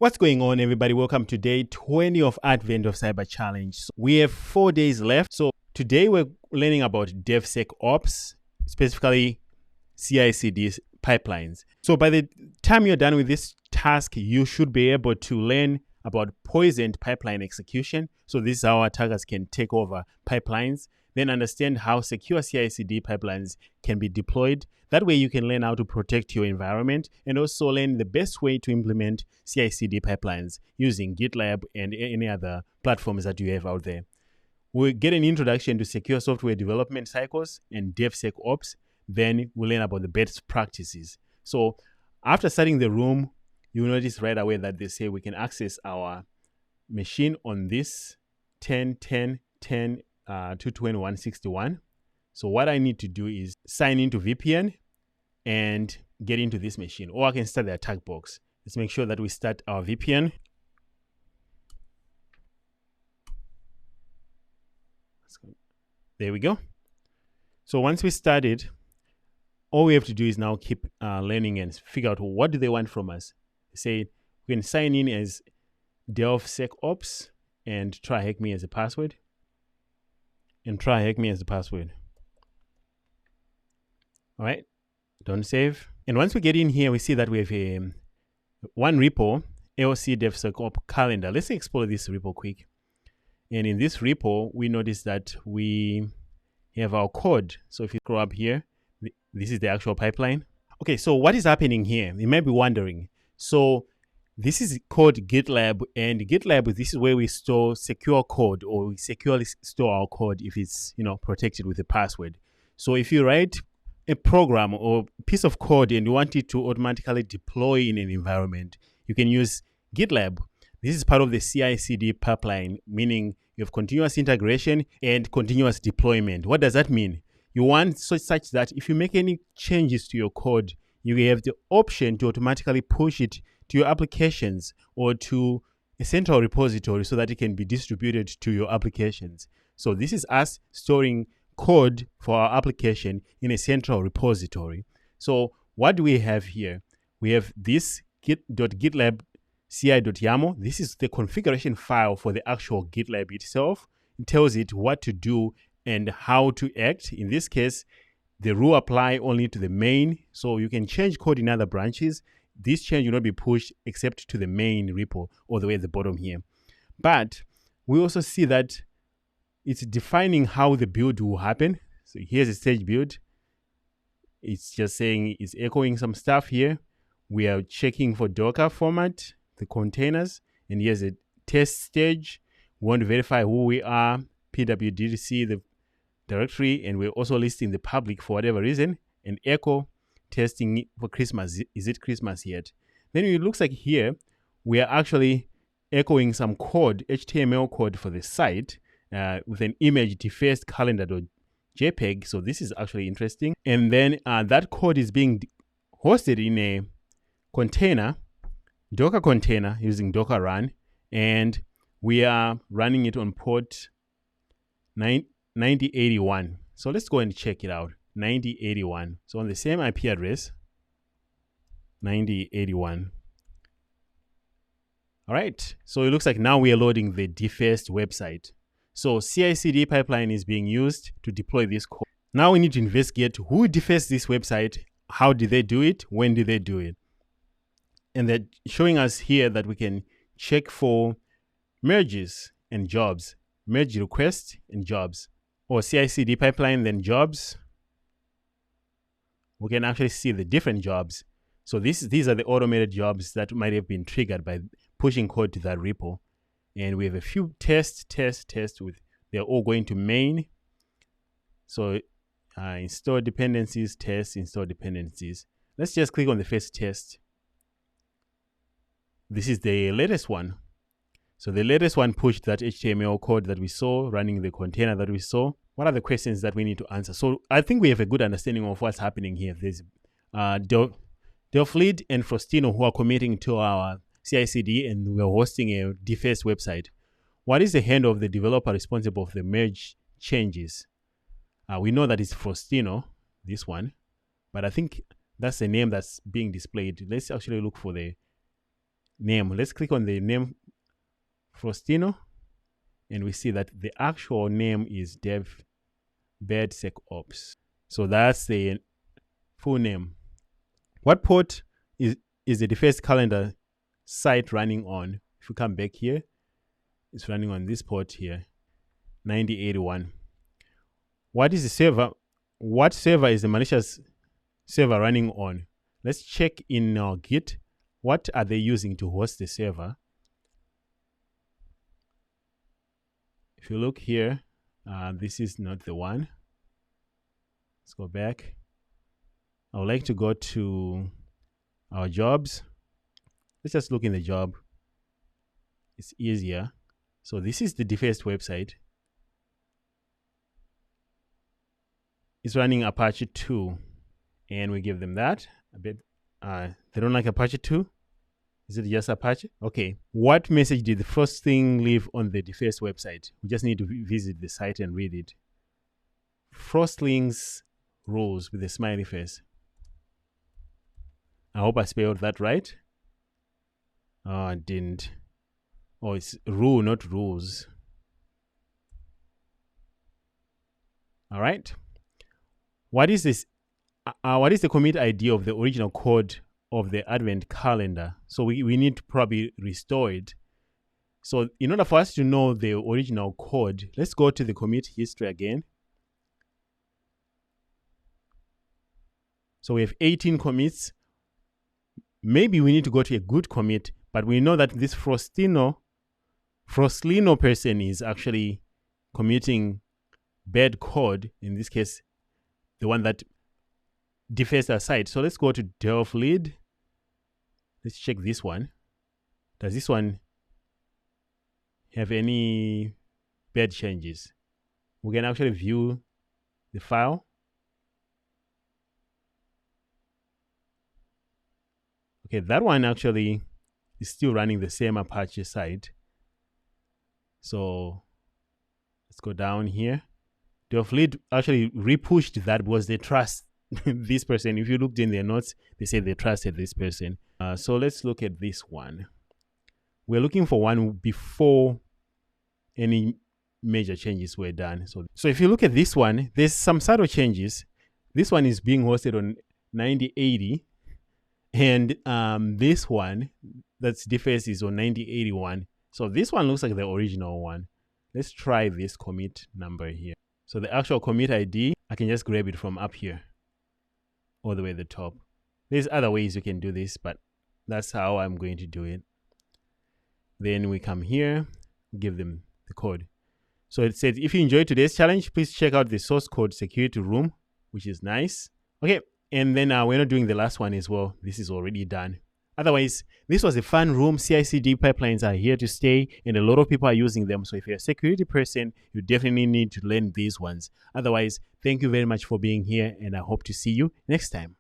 What's going on, everybody? Welcome to day 20 of Advent of Cyber Challenge. So we have 4 days left. So today we're learning about DevSecOps, specifically CI/CD pipelines. So by the time you're done with this task, you should be able to learn about poisoned pipeline execution. So this is how attackers can take over pipelines. Then understand how secure CI/CD pipelines can be deployed. That way you can learn how to protect your environment and also learn the best way to implement CI/CD pipelines using GitLab and any other platforms that you have out there. We'll get an introduction to secure software development cycles and DevSecOps. Then we'll learn about the best practices. So after starting the room, you'll notice right away that they say we can access our machine on this 10.10.10.221.61. So what I need to do is sign into VPN and get into this machine, or I can start the attack box. Let's make sure that we start our VPN. There we go. So once we started, all we have to do is now keep learning and figure out what do they want from us. Say we can sign in as DevSecOps and TryHackMe as a password. All right, don't save. And once we get in here, we see that we have one repo, AOC DevSecOps calendar. Let's explore this repo quick. And in this repo, we notice that we have our code. So if you scroll up here, this is the actual pipeline. Okay, so what is happening here? You may be wondering. So this is called GitLab, and GitLab, this is where we store secure code, or we securely store our code if it's protected with a password. So if you write a program or piece of code and you want it to automatically deploy in an environment, you can use GitLab. This is part of the CI/CD pipeline, meaning you have continuous integration and continuous deployment. What does that mean? You want such that if you make any changes to your code, you have the option to automatically push it to your applications or to a central repository so that it can be distributed to your applications. So this is us storing code for our application in a central repository. So what do we have here? We have this git.gitlab ci.yaml. This is the configuration file for the actual GitLab itself. It tells it what to do and how to act. In this case, the rule apply only to the main. So you can change code in other branches. This change will not be pushed except to the main repo all the way at the bottom here. But we also see that it's defining how the build will happen. So here's a stage build. It's just saying it's echoing some stuff here. We are checking for Docker format, the containers, and here's a test stage. We want to verify who we are, pwdc, the directory, and we're also listing the public for whatever reason, and echo testing for Christmas. Is it Christmas yet? Then it looks like here we are actually echoing some code, HTML code for the site with an image defaced calendar.jpg. So this is actually interesting. And then that code is being hosted in a container, Docker container using Docker run, and we are running it on port 9081. So let's go and check it out. 9081. So on the same IP address, 9081. All right. So it looks like now we are loading the defaced website. So CI/CD pipeline is being used to deploy this code. Now we need to investigate who defaced this website. How did they do it? When did they do it? And they're showing us here that we can check for merges and jobs, merge requests and jobs, or CI/CD pipeline, then jobs. We can actually see the different jobs. So these are the automated jobs that might have been triggered by pushing code to that repo. And we have a few tests with, they're all going to main. So install dependencies, test, install dependencies. Let's just click on the first test. This is the latest one. So the latest one pushed that HTML code that we saw, running the container that we saw. What are the questions that we need to answer? So I think we have a good understanding of what's happening here. There's Delfleet and Frostino who are committing to our CI/CD, and we're hosting a defaced website. What is the handle of the developer responsible for the merge changes? We know that it's Frostino, this one, but I think that's the name that's being displayed. Let's actually look for the name. Let's click on the name Frostino, and we see that the actual name is DevSecOps. So that's the full name. What port is the Defense calendar site running on? If we come back here, it's running on this port here, 9081. What is the server? What server is the malicious server running on? Let's check in our Git. What are they using to host the server? If you look here, this is not the one. Let's go back. I would like to go to our jobs. Let's just look in the job. It's easier. So this is the defaced website. It's running Apache 2, and we give them that. A bit. They don't like Apache 2. Is it just Apache? Okay. What message did the first thing leave on the defaced website? We just need to visit the site and read it. Frostlings rules with a smiley face. I hope I spelled that right. I didn't. Oh, it's rule, not rules. All right. What is this? What is the commit ID of the original code of the Advent calendar? So we need to probably restore it. So in order for us to know the original code, let's go to the commit history again. So we have 18 commits. Maybe we need to go to a good commit, but we know that this Frostlino person is actually committing bad code. In this case, the one that defaced our site. So let's go to delve lead. Let's check this one. Does this one have any bad changes? We can actually view the file. Okay, that one actually is still running the same Apache site. So let's go down here. Delve lead actually repushed that because they trust this person. If you looked in their notes, they say they trusted this person. So let's look at this one. We're looking for one before any major changes were done. So if you look at this one, there's some subtle changes. This one is being hosted on 9080, and this one that's defaced is on 9081. So this one looks like the original one. Let's try this commit number here. So the actual commit ID, I can just grab it from up here, all the way at the top. There's other ways you can do this, but that's how I'm going to do it. Then we come here, give them the code. So it says, if you enjoyed today's challenge, please check out the source code security room, which is nice. Okay, and then we're not doing the last one as well. This is already done. Otherwise, this was a fun room. CI/CD pipelines are here to stay, and a lot of people are using them. So if you're a security person, you definitely need to learn these ones. Otherwise, thank you very much for being here, and I hope to see you next time.